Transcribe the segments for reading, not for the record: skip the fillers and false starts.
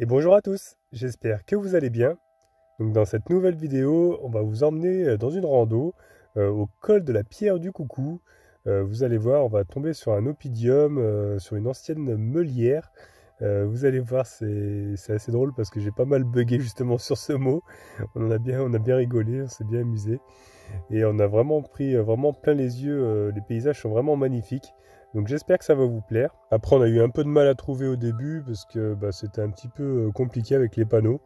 Et bonjour à tous, j'espère que vous allez bien. Donc dans cette nouvelle vidéo, on va vous emmener dans une rando au col de la Pierre du Coucou. Vous allez voir, on va tomber sur un oppidum, sur une ancienne meulière. Vous allez voir, c'est assez drôle parce que j'ai pas mal bugué justement sur ce mot. On a bien rigolé, on s'est bien amusé. Et on a vraiment pris vraiment plein les yeux, les paysages sont vraiment magnifiques. Donc j'espère que ça va vous plaire. Après on a eu un peu de mal à trouver au début parce que c'était un petit peu compliqué avec les panneaux.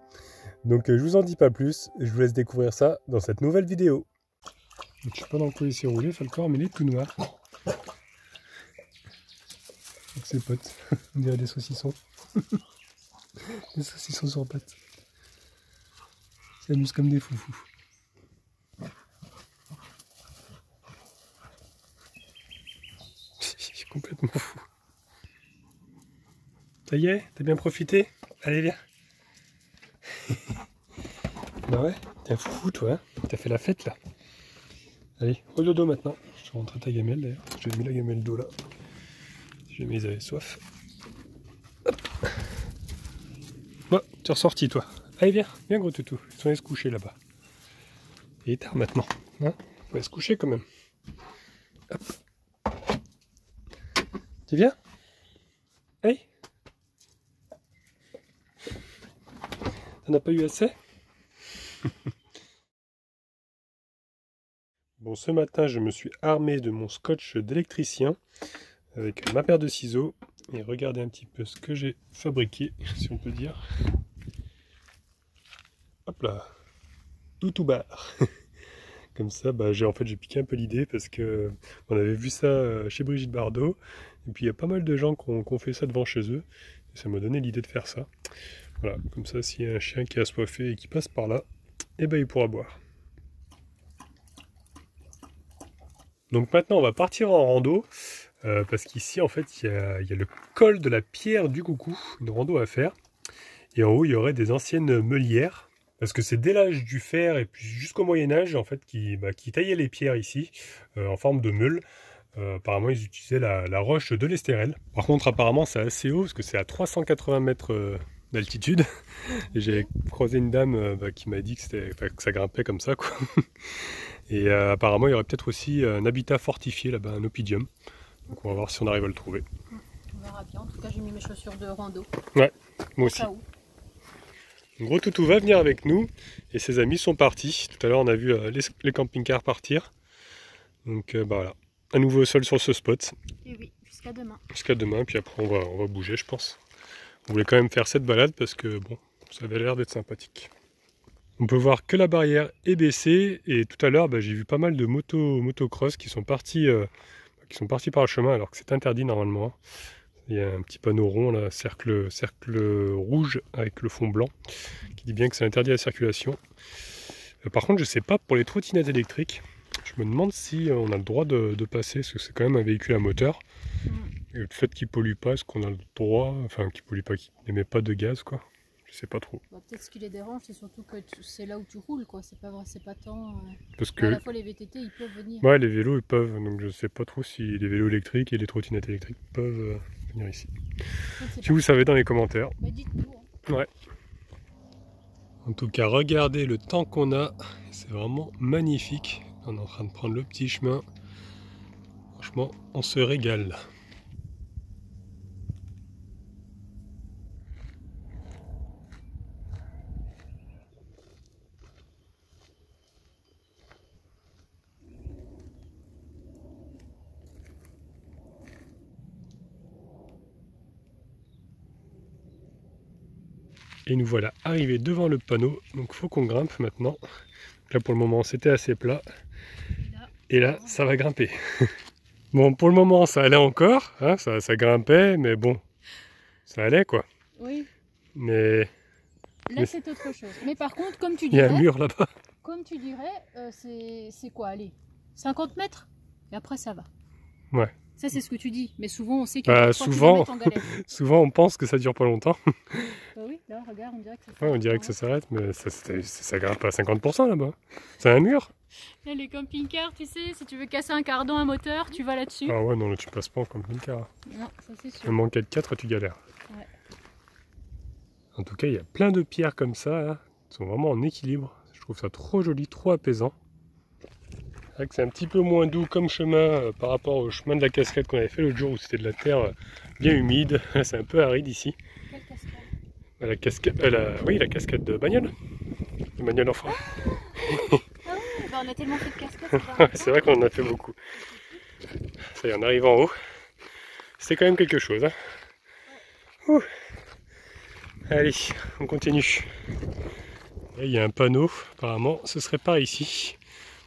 Donc je vous en dis pas plus, je vous laisse découvrir ça dans cette nouvelle vidéo. Donc, je sais pas dans quoi il s'est roulé Falcor, mais il est tout noir. Avec ses potes, on dirait des saucissons. Des saucissons sur pattes. Ils s'amusent comme des foufous. Je suis complètement fou. Ça y est, t'as bien profité? Allez, viens. Bah ouais, t'es un foufou toi, hein. T'as fait la fête là. Allez, roule le dos maintenant. Je vais rentrer ta gamelle d'ailleurs. J'ai mis la gamelle d'eau là. Si jamais ils avaient soif. Hop. Bon, tu es ressorti toi. Allez, viens gros toutou. Ils sont allés se coucher là-bas. Il est tard maintenant. Hein, on va se coucher quand même. Hop. Tu viens? Allez. T'en as pas eu assez? Bon, ce matin, je me suis armé de mon scotch d'électricien avec ma paire de ciseaux et regardez un petit peu ce que j'ai fabriqué, si on peut dire. Hop là, tout barre. Comme ça, j'ai piqué un peu l'idée parce que on avait vu ça chez Brigitte Bardot et puis il y a pas mal de gens qui ont fait ça devant chez eux et ça m'a donné l'idée de faire ça. Voilà, comme ça, s'il y a un chien qui a assoiffé et qui passe par là, eh ben il pourra boire. Donc maintenant, on va partir en rando. Parce qu'ici, en fait, il y a le col de la Pierre du Coucou, une rando à faire. Et en haut, il y aurait des anciennes meulières. Parce que c'est dès l'âge du fer et puis jusqu'au Moyen-Âge, en fait, qui taillaient les pierres ici, en forme de meule. Apparemment, ils utilisaient la roche de l'Estérel. Par contre, apparemment, c'est assez haut, parce que c'est à 380 mètres d'altitude. Et j'ai croisé une dame qui m'a dit que ça grimpait comme ça, quoi. Et apparemment, il y aurait peut-être aussi un habitat fortifié là-bas, un oppidum. Donc on va voir si on arrive à le trouver. On verra bien. En tout cas, j'ai mis mes chaussures de rando. Ouais, moi aussi. Gros toutou va venir avec nous et ses amis sont partis. Tout à l'heure, on a vu les camping-cars partir. Donc voilà, à nouveau seul sur ce spot. Et oui, jusqu'à demain. Jusqu'à demain, puis après on va bouger, je pense. On voulait quand même faire cette balade parce que bon, ça avait l'air d'être sympathique. On peut voir que la barrière est baissée et tout à l'heure, j'ai vu pas mal de motocross qui sont partis par le chemin alors que c'est interdit normalement. Il y a un petit panneau rond là, cercle rouge avec le fond blanc, qui dit bien que c'est interdit à la circulation. Par contre, je sais pas pour les trottinettes électriques. Je me demande si on a le droit de passer, parce que c'est quand même un véhicule à moteur. Et le fait qu'il pollue pas, est-ce qu'on a le droit, enfin qu'il pollue pas, qu'il n'émet pas de gaz, quoi. Je sais pas trop. Peut-être ce qui les dérange, c'est surtout que c'est là où tu roules, quoi. C'est pas vrai, c'est pas tant. Parce que à la fois les VTT, ils peuvent venir. ouais, les vélos ils peuvent, donc je sais pas trop si les vélos électriques et les trottinettes électriques peuvent venir ici. Si vous savez dans les commentaires. Bah, dites-nous. Hein. Ouais. En tout cas, regardez le temps qu'on a, c'est vraiment magnifique. On est en train de prendre le petit chemin. Franchement, on se régale. Et nous voilà arrivés devant le panneau, donc faut qu'on grimpe maintenant. Là pour le moment c'était assez plat. Et là ça va grimper. Bon pour le moment ça allait encore, hein, ça grimpait, mais bon, ça allait quoi. Oui. Mais là c'est autre chose. Mais par contre, comme tu dirais... Il dirais... y a un mur là-bas. Comme tu dirais, c'est quoi, allez, 50 mètres? Et après ça va. Ouais. Ça c'est ce que tu dis, mais souvent on sait qu'il y a 3 km en galère. Souvent on pense que ça dure pas longtemps. Oui, là regarde, on dirait que ça s'arrête. Ouais, on dirait que ça s'arrête, mais ça grimpe à 50% là-bas. C'est un mur. Là, les camping-cars, tu sais, si tu veux casser un cardan, un moteur, tu vas là-dessus. Ah ouais, non, là tu passes pas en camping-car. Non, ça c'est sûr. Un manquet de 4, tu galères. Ouais. En tout cas, il y a plein de pierres comme ça, là. Elles sont vraiment en équilibre. Je trouve ça trop joli, trop apaisant. C'est vrai que c'est un petit peu moins doux comme chemin par rapport au chemin de la cascade qu'on avait fait l'autre jour où c'était de la terre bien humide. C'est un peu aride ici. Quelle cascade? La cascade, oui, la cascade de Bagnoles. De Bagnoles en forêt. Ah oui, bah on a tellement fait de cascades. C'est vrai qu'on en a fait beaucoup. Ça y est, on arrive en haut. C'est quand même quelque chose. Hein. Ouh. Allez, on continue. Là, il y a un panneau, apparemment, ce serait par ici.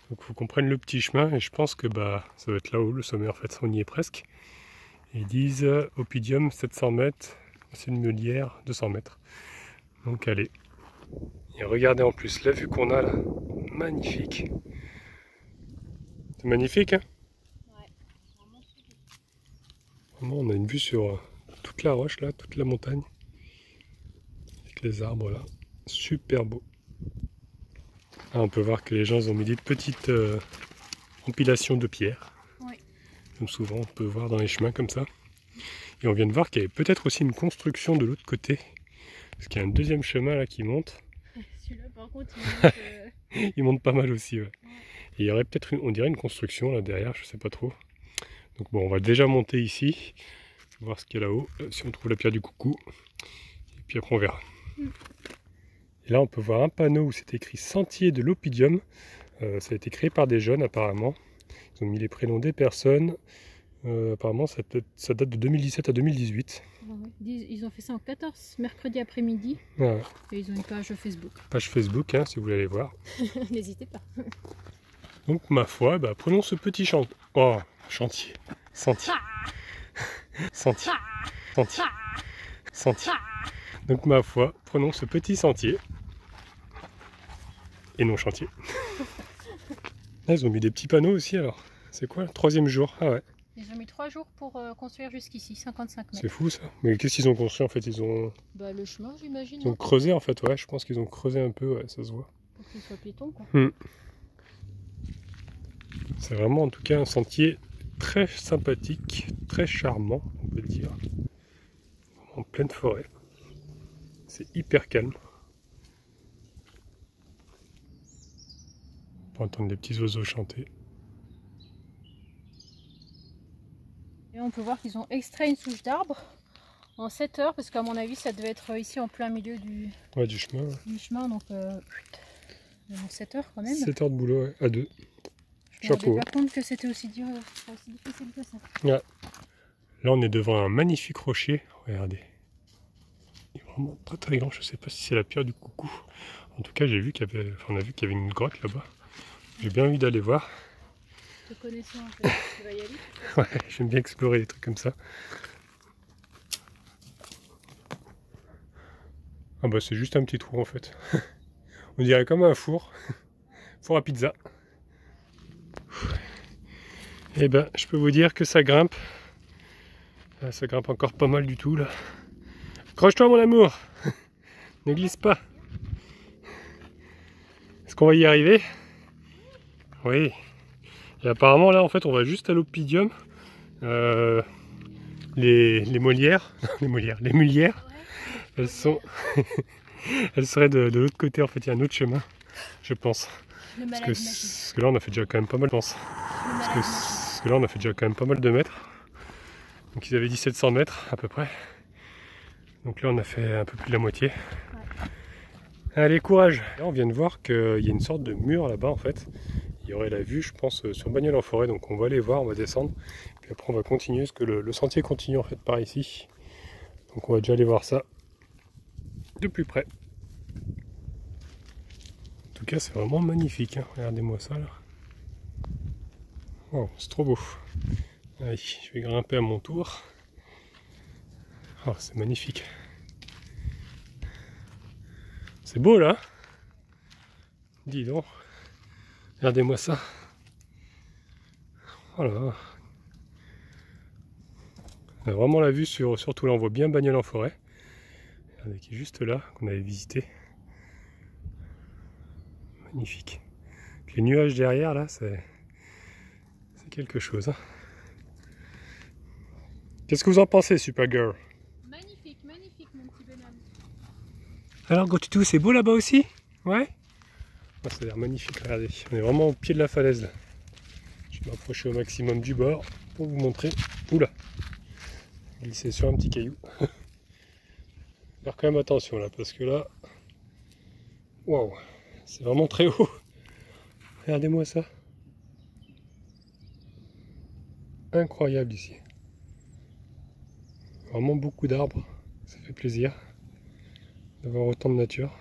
Donc il faut qu'on prenne le petit chemin et je pense que bah ça doit être là-haut, le sommet en fait, on y est presque. Et ils disent Opidium 700 mètres, c'est une meulière 200 mètres. Donc allez. Et regardez en plus la vue qu'on a là, magnifique. C'est magnifique hein? Ouais, vraiment super. Vraiment, on a une vue sur toute la roche là, toute la montagne. Avec les arbres là, super beau. Là, on peut voir que les gens ont mis des petites empilations de pierres. Oui. Comme souvent on peut voir dans les chemins comme ça. Et on vient de voir qu'il y avait peut-être aussi une construction de l'autre côté. Parce qu'il y a un deuxième chemin là qui monte. Celui-là par contre il monte, Il monte pas mal aussi. Ouais. Et il y aurait peut-être, on dirait une construction là derrière, je sais pas trop. Donc bon, on va déjà monter ici. Voir ce qu'il y a là-haut. Si on trouve la pierre du coucou. Et puis après on verra. Et là on peut voir un panneau où c'est écrit Sentier de l'Opidium. Ça a été créé par des jeunes apparemment. Ils ont mis les prénoms des personnes. Apparemment ça date de 2017 à 2018. Ils ont fait ça en 14 mercredi après-midi. Ah, Et ils ont une page Facebook. page Facebook hein, si vous voulez aller voir. N'hésitez pas. Donc ma foi, bah, prenons ce petit chantier. Oh, chantier. Sentier. Sentier. Sentier. Sentier. Donc ma foi, prenons ce petit sentier. Et non chantier. Là, ils ont mis des petits panneaux aussi alors. C'est quoi? Troisième jour. Ah ouais. Ils ont mis 3 jours pour construire jusqu'ici, 55 mètres. C'est fou ça. Mais qu'est-ce qu'ils ont construit en fait? Ils ont Le chemin j'imagine. Ils ont creusé en fait, ouais. Je pense qu'ils ont creusé un peu, ouais, ça se voit. Pour qu'il soit piéton quoi. C'est vraiment en tout cas un sentier très sympathique, très charmant, on peut dire. En pleine forêt. C'est hyper calme. On peut entendre les petits oiseaux chanter. Et on peut voir qu'ils ont extrait une souche d'arbre en 7 heures, parce qu'à mon avis ça devait être ici en plein milieu du chemin. Ouais. du chemin, donc 7 heures quand même. 7 heures de boulot, ouais, à deux. Je me rendais Chapeau. pas compte que c'était aussi dur, aussi difficile que ça. Ouais. Là on est devant un magnifique rocher, regardez. Il est vraiment très très grand, je sais pas si c'est la pierre du coucou. En tout cas j'ai vu qu'il y avait, on a vu qu'il y avait une grotte là-bas. J'ai bien envie d'aller voir. Te connaissant en fait, tu vas y aller? Ouais, j'aime bien explorer des trucs comme ça. Ah bah c'est juste un petit trou en fait. On dirait comme un four. Four à pizza. Et ben je peux vous dire que ça grimpe. Ça grimpe encore pas mal du tout là. Accroche-toi mon amour. Ne glisse pas. Est-ce qu'on va y arriver? Oui. Et apparemment là en fait on va juste à l'Opidium. Les Molières, les Mulières, elles sont, elles seraient de l'autre côté en fait. Il y a un autre chemin, je pense. Parce que là on a fait déjà quand même pas mal, je pense. Parce que là on a fait déjà quand même pas mal de mètres. Donc ils avaient dit 700 mètres à peu près. Donc là on a fait un peu plus de la moitié. Ouais. Allez courage. Là on vient de voir qu'il y a une sorte de mur là-bas en fait. Il y aurait la vue je pense sur Bagnoles en forêt. Donc on va aller voir, on va descendre. Puis après on va continuer parce que le sentier continue en fait par ici. Donc on va déjà aller voir ça de plus près. En tout cas c'est vraiment magnifique. Hein. Regardez-moi ça là. Wow, c'est trop beau. Allez, je vais grimper à mon tour. Oh, c'est magnifique. C'est beau là. Dis donc. Regardez-moi ça. Oh là là. On a vraiment la vue surtout là, on voit bien Bagnoles en forêt. Regardez, qui est juste là, qu'on avait visité. Magnifique. Avec les nuages derrière là, c'est quelque chose. Hein. Qu'est-ce que vous en pensez, Supergirl? Magnifique, magnifique mon petit bonhomme. Alors Gotutu, c'est beau là-bas aussi? Ouais? Oh, ça a l'air magnifique, regardez. On est vraiment au pied de la falaise là. Je vais m'approcher au maximum du bord pour vous montrer. Oula! Glisser sur un petit caillou. Faire quand même attention là, parce que là... Waouh! C'est vraiment très haut. Regardez-moi ça. Incroyable ici. Vraiment beaucoup d'arbres. Ça fait plaisir d'avoir autant de nature.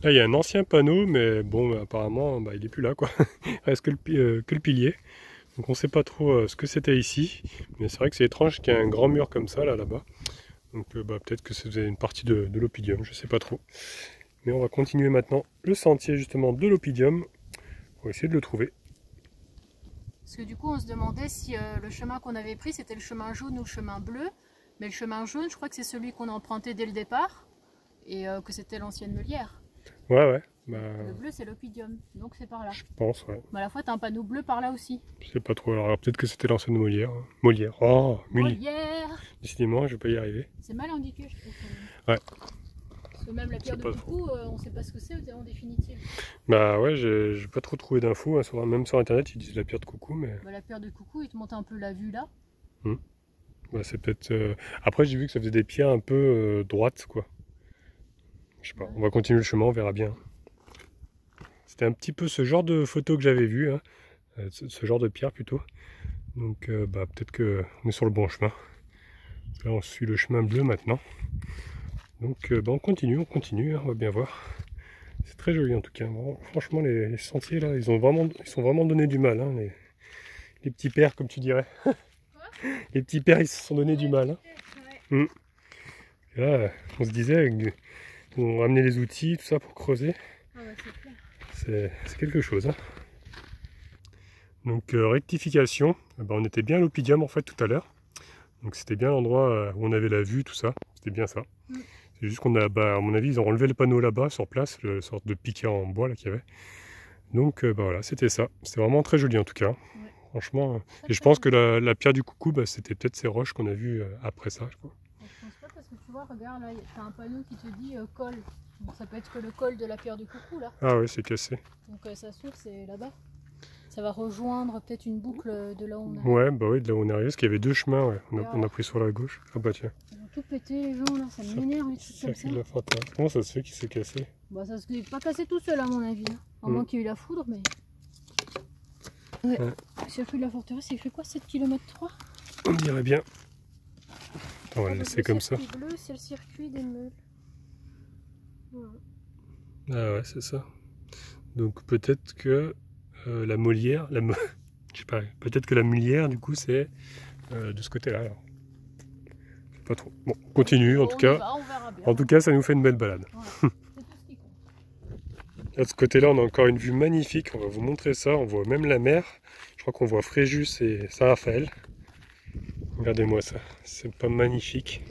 Là, il y a un ancien panneau, mais bon, apparemment, il n'est plus là, quoi. Il reste que le pilier. Donc on ne sait pas trop ce que c'était ici. Mais c'est vrai que c'est étrange qu'il y ait un grand mur comme ça, là-bas. Donc peut-être que c'était une partie de l'oppidum, je ne sais pas trop. Mais on va continuer maintenant le sentier, justement, de l'oppidum. On va essayer de le trouver. Parce que du coup, on se demandait si le chemin qu'on avait pris, c'était le chemin jaune ou le chemin bleu. Mais le chemin jaune, je crois que c'est celui qu'on a emprunté dès le départ. Et que c'était l'ancienne meulière. Ouais. Le bleu, c'est l'oppidum. Donc c'est par là. Je pense, ouais. Mais à la fois, tu as un panneau bleu par là aussi. Je sais pas trop. Alors peut-être que c'était l'ancienne Molière. Molière. Oh, Molière. Décidément, je vais pas y arriver. C'est mal indiqué, je trouve. Ouais. Parce que même la pierre de coucou, on ne sait pas ce que c'est en définitive. Bah ouais, j'ai pas trop trouvé d'infos. Hein, même sur internet, ils disent la pierre de coucou, mais... La pierre de coucou, il te monte un peu la vue là. C'est peut-être... Après, j'ai vu que ça faisait des pierres un peu droites, quoi. Je sais pas, on va continuer le chemin, on verra bien. C'était un petit peu ce genre de photo que j'avais vu, hein, ce genre de pierre plutôt. Donc peut-être qu'on est sur le bon chemin. Là on suit le chemin bleu maintenant. Donc on continue, hein, on va bien voir. C'est très joli en tout cas. Bon, franchement les sentiers là, ils sont vraiment donné du mal, hein, les petits pères comme tu dirais. Les petits pères ils se sont donné du mal. Hein. Et là on se disait... On ramenait les outils, tout ça pour creuser. Ah ouais, c'est clair. C'est quelque chose. Hein. Donc rectification, on était bien à l'oppidum en fait tout à l'heure. Donc c'était bien l'endroit où on avait la vue, tout ça. C'était bien ça. C'est juste qu'on a, à mon avis, ils ont enlevé le panneau là-bas sur place, le sorte de piquet en bois là qu'il y avait. Donc voilà, c'était ça. C'était vraiment très joli en tout cas. Ouais. Franchement. Et je pense que la pierre du coucou, c'était peut-être ces roches qu'on a vues après ça, je crois. Je pense pas parce que tu vois, regarde là, tu as un panneau qui te dit col. Donc ça peut être que le col de la pierre du coucou là. Ah ouais, c'est cassé. Donc ça se trouve c'est là-bas. Ça va rejoindre peut-être une boucle de là où on est. Ouais, oui, de là où on est arrivé, parce qu'il y avait deux chemins, ouais. On a pris sur la gauche. Ah bah tiens. Ils ont tout pété les gens là, ça m'énerve les trucs comme ça. De la fanta. Comment ça se fait qu'il s'est cassé? Ça se fait pas cassé tout seul à mon avis. À moins qu'il y ait eu la foudre, mais... Ouais. Le circuit de la forteresse, c'est écrit quoi, 7 km 3? On dirait bien. On va le laisser comme ça. Le circuit bleu, c'est le circuit des meules. Voilà. Ah ouais, c'est ça. Donc peut-être que la Molière, je sais pas, peut-être que la Meulière, du coup, c'est de ce côté-là. Alors. Je sais pas trop. Bon, on continue en tout cas. On verra bien. En tout cas, ça nous fait une belle balade. Voilà. C'est tout ce qui compte. Là, de ce côté-là, on a encore une vue magnifique. On va vous montrer ça. On voit même la mer. Je crois qu'on voit Fréjus et Saint-Raphaël. Regardez-moi ça. C'est pas magnifique.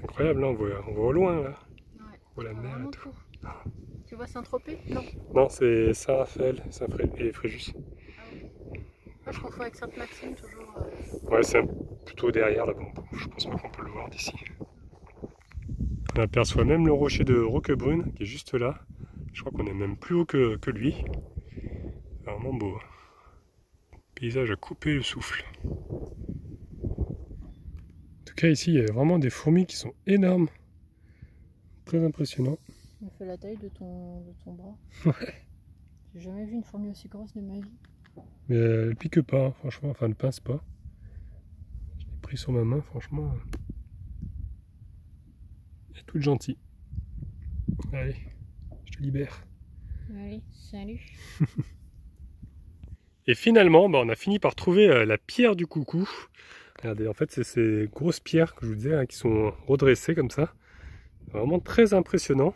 Incroyable, là, on voit au loin, là. Ouais. On voit la mer et tout. Tu vois Saint-Tropez? Non. Non, c'est Saint-Raphaël et Fréjus. Ah oui. Moi, je confonds avec Sainte-Maxime, toujours. Ouais, c'est plutôt derrière, là. Bon, je pense pas qu'on peut le voir d'ici. On aperçoit même le rocher de Roquebrune, qui est juste là. Je crois qu'on est même plus haut que lui. C'est vraiment beau. Le paysage a coupé le souffle. En tout cas, ici, il y a vraiment des fourmis qui sont énormes. Très impressionnant. Il fait la taille de ton bras. Ouais. J'ai jamais vu une fourmi aussi grosse de ma vie. Mais elle pique pas, hein, franchement. Enfin, elle pince pas. Je l'ai pris sur ma main, franchement. Elle est toute gentille. Allez, je te libère. Allez, salut. Et finalement, on a fini par trouver la pierre du coucou. Regardez, en fait, c'est ces grosses pierres que je vous disais, hein, qui sont redressées comme ça. Vraiment très impressionnant.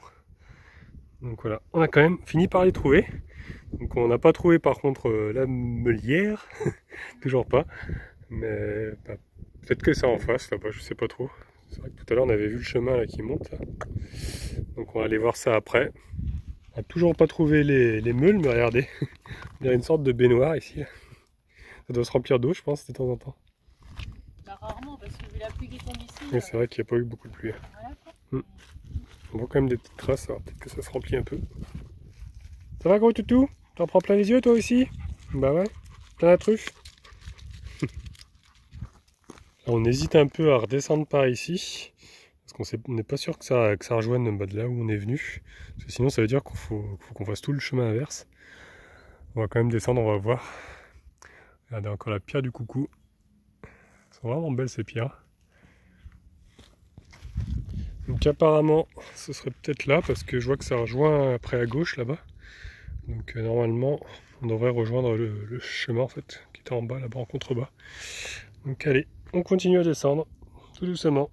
Donc voilà, on a quand même fini par les trouver. Donc on n'a pas trouvé par contre la Meulière, toujours pas. Mais peut-être que c'est en face, là-bas, je sais pas trop. C'est vrai que tout à l'heure on avait vu le chemin là qui monte. Là. Donc on va aller voir ça après. On n'a toujours pas trouvé les meules, mais regardez, il y a une sorte de baignoire ici. Ça doit se remplir d'eau, je pense, de temps en temps. Bah, rarement, parce que vu la pluie qui tombe ici. Mais c'est vrai qu'il n'y a pas eu beaucoup de pluie. Voilà, quoi. On voit quand même des petites traces, alors peut-être que ça se remplit un peu. Ça va, gros toutou? T'en prends plein les yeux, toi aussi? Bah ouais, plein la truffe. On hésite un peu à redescendre par ici, parce qu'on n'est pas sûr que ça rejoigne de là où on est venu. Parce que sinon, ça veut dire qu'il faut qu'on fasse tout le chemin inverse. On va quand même descendre, on va voir. Regardez encore la pierre du coucou. Elles sont vraiment belles ces pierres. Donc apparemment, ce serait peut-être là, parce que je vois que ça rejoint après à gauche là-bas. Donc normalement, on devrait rejoindre le chemin en fait, qui était en bas, là-bas en contrebas. Donc allez, on continue à descendre, tout doucement.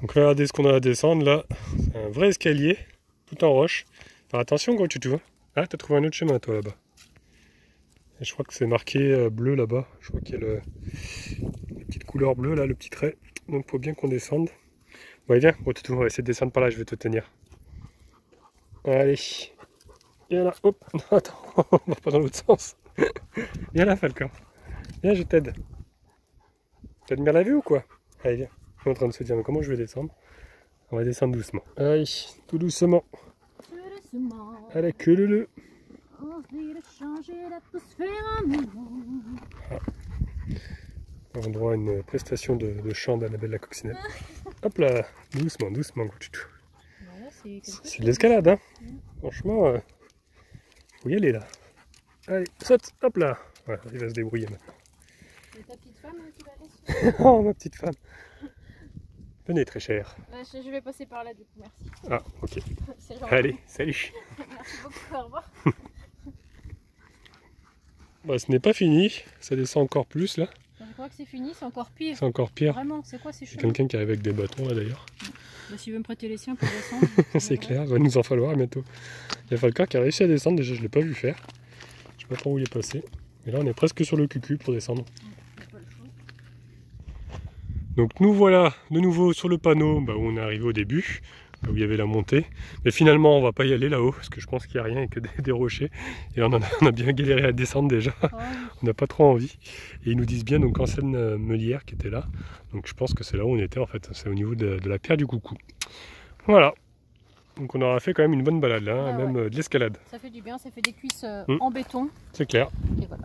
Donc regardez ce qu'on a à descendre là, c'est un vrai escalier, tout en roche. Faire attention gros toutou. Ah, t'as trouvé un autre chemin toi là-bas. Et je crois que c'est marqué bleu là-bas. Je crois qu'il y a la petite couleur bleue là, le petit trait. Donc faut bien qu'on descende. Ouais, viens gros toutou, on va essayer de descendre par là, je vais te tenir. Allez. Viens là, hop, non, attends, on va pas dans l'autre sens. Viens là Falcon. Viens, je t'aide. T'admires la vue ou quoi? Allez, viens. On est en train de se dire, mais comment je vais descendre? On va descendre doucement. Allez, tout doucement. À la queue leu. Ah. On a droit à une prestation de chant d'Annabelle la coccinelle. Hop là, doucement, doucement, gros toutou. Voilà, c'est de l'escalade, hein. Franchement, faut y aller là. Allez, saute, hop là. Voilà, il va se débrouiller maintenant. C'est ta petite femme qui va aller. Oh, ma petite femme. Venez, très cher. Je vais passer par là du coup, merci. Ah, ok. Allez, salut. Merci beaucoup, au revoir. Bah, ce n'est pas fini, ça descend encore plus là. Je crois que c'est fini, c'est encore pire. C'est encore pire. Vraiment, c'est quoi ces Il y a chemins? quelqu'un qui arrive avec des bâtons là d'ailleurs. Bah, s'il veut me prêter les siens pour descendre. C'est clair, il va nous en falloir bientôt. Il y a Falcon qui a réussi à descendre, déjà je ne l'ai pas vu faire. Je sais pas trop où il est passé. Mais là on est presque sur le cucu pour descendre. Donc nous voilà de nouveau sur le panneau où on est arrivé au début, là où il y avait la montée. Mais finalement on va pas y aller là-haut parce que je pense qu'il n'y a rien et que des rochers. Et on a bien galéré à descendre déjà. On n'a pas trop envie. Et ils nous disent bien donc ancienne meulière qui était là. Donc je pense que c'est là où on était en fait. C'est au niveau de la pierre du coucou. Voilà. Donc on aura fait quand même une bonne balade là, même de l'escalade. Ça fait du bien, ça fait des cuisses en béton. C'est clair. Et voilà.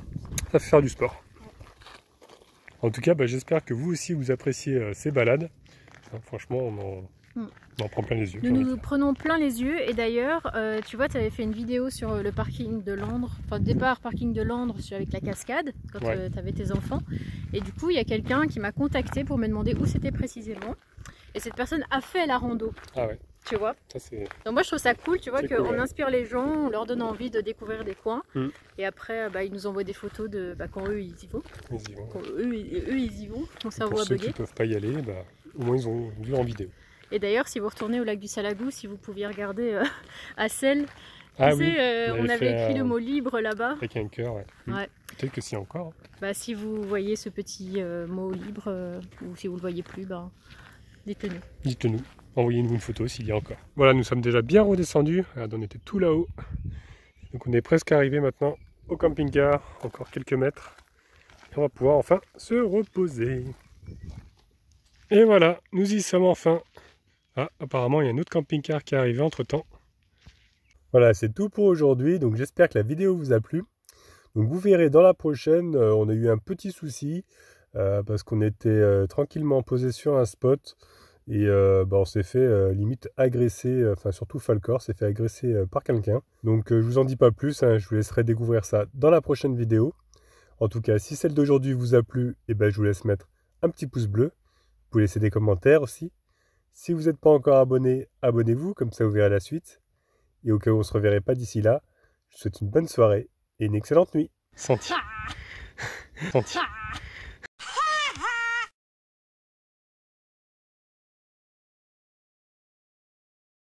Ça fait faire du sport. En tout cas, j'espère que vous aussi vous appréciez ces balades. Franchement, on en prend plein les yeux. Nous prenons plein les yeux. Et d'ailleurs, tu vois, tu avais fait une vidéo sur le parking de Landres, enfin départ parking de Landres avec la cascade, quand tu avais tes enfants. Et du coup, il y a quelqu'un qui m'a contacté pour me demander où c'était précisément. Et cette personne a fait la rando. Ah ouais. Tu vois. Ça, donc moi je trouve ça cool, tu vois, qu'on cool, inspire les gens, on leur donne envie de découvrir des coins. Et après ils nous envoient des photos de quand eux ils y vont. Quand eux ils y vont, mon cerveau a bugué. Pour ceux qui ne peuvent pas y aller, au moins ils ont vu en vidéo. Et d'ailleurs si vous retournez au lac du Salagou, si vous pouviez regarder à Celle, on avait écrit le mot libre là-bas. Avec un cœur, ouais. Peut-être que si encore. Si vous voyez ce petit mot libre, ou si vous le voyez plus, dites-nous. Dites-nous. Envoyez-nous une photo s'il y a encore. Voilà, nous sommes déjà bien redescendus. Regarde, on était tout là-haut. Donc on est presque arrivé maintenant au camping-car. Encore quelques mètres. Et on va pouvoir enfin se reposer. Et voilà, nous y sommes enfin. Ah, apparemment il y a un autre camping-car qui est arrivé entre-temps. Voilà, c'est tout pour aujourd'hui. Donc j'espère que la vidéo vous a plu. Donc vous verrez dans la prochaine, on a eu un petit souci. Parce qu'on était tranquillement posé sur un spot. Et on s'est fait limite agresser, enfin surtout Falcor s'est fait agresser par quelqu'un. Donc je vous en dis pas plus, je vous laisserai découvrir ça dans la prochaine vidéo. En tout cas, si celle d'aujourd'hui vous a plu, je vous laisse mettre un petit pouce bleu. Vous pouvez laisser des commentaires aussi. Si vous n'êtes pas encore abonné, abonnez-vous, comme ça vous verrez la suite. Et au cas où on ne se reverrait pas d'ici là, je vous souhaite une bonne soirée et une excellente nuit. Senti. Senti.